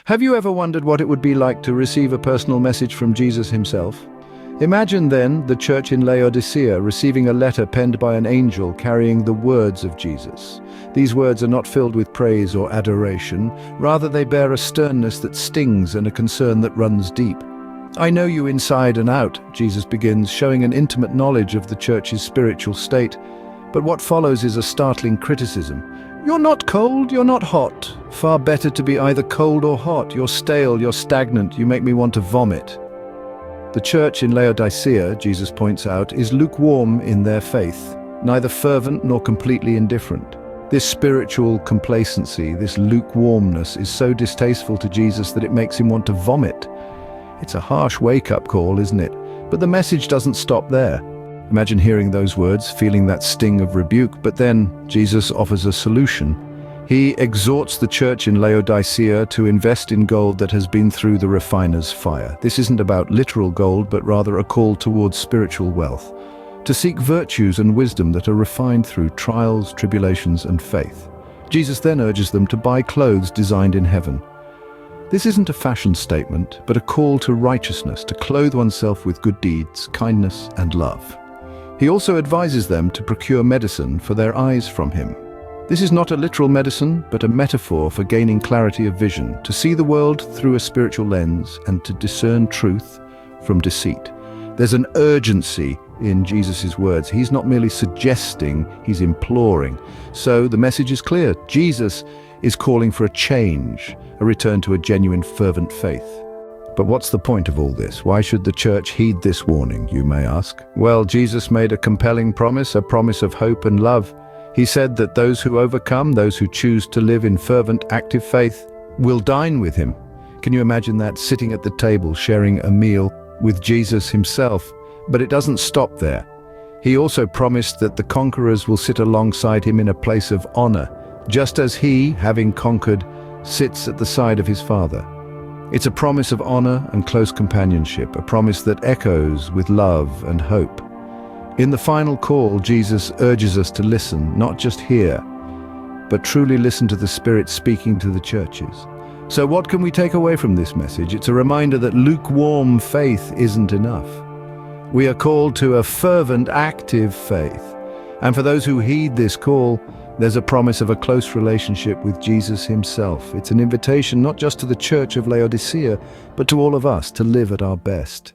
Have you ever wondered what it would be like to receive a personal message from Jesus himself? Imagine then the church in Laodicea receiving a letter penned by an angel carrying the words of Jesus. These words are not filled with praise or adoration, rather they bear a sternness that stings and a concern that runs deep. "I know you inside and out," Jesus begins, showing an intimate knowledge of the church's spiritual state. But what follows is a startling criticism. "You're not cold, you're not hot. Far better to be either cold or hot. You're stale, you're stagnant, you make me want to vomit." The church in Laodicea, Jesus points out, is lukewarm in their faith, neither fervent nor completely indifferent. This spiritual complacency, this lukewarmness, is so distasteful to Jesus that it makes him want to vomit. It's a harsh wake-up call, isn't it? But the message doesn't stop there. Imagine hearing those words, feeling that sting of rebuke, but then Jesus offers a solution. He exhorts the church in Laodicea to invest in gold that has been through the refiner's fire. This isn't about literal gold, but rather a call towards spiritual wealth, to seek virtues and wisdom that are refined through trials, tribulations, and faith. Jesus then urges them to buy clothes designed in heaven. This isn't a fashion statement, but a call to righteousness, to clothe oneself with good deeds, kindness, and love. He also advises them to procure medicine for their eyes from him. This is not a literal medicine, but a metaphor for gaining clarity of vision, to see the world through a spiritual lens and to discern truth from deceit. There's an urgency in Jesus' words. He's not merely suggesting, he's imploring. So the message is clear. Jesus is calling for a change, a return to a genuine, fervent faith. But what's the point of all this? Why should the church heed this warning, you may ask? Well, Jesus made a compelling promise, a promise of hope and love. He said that those who overcome, those who choose to live in fervent, active faith, will dine with him. Can you imagine that, sitting at the table, sharing a meal with Jesus himself? But it doesn't stop there. He also promised that the conquerors will sit alongside him in a place of honor, just as he, having conquered, sits at the side of his Father. It's a promise of honor and close companionship, a promise that echoes with love and hope. In the final call, Jesus urges us to listen, not just hear, but truly listen to the Spirit speaking to the churches. So what can we take away from this message? It's a reminder that lukewarm faith isn't enough. We are called to a fervent, active faith. And for those who heed this call, there's a promise of a close relationship with Jesus himself. It's an invitation not just to the Church of Laodicea, but to all of us to live at our best.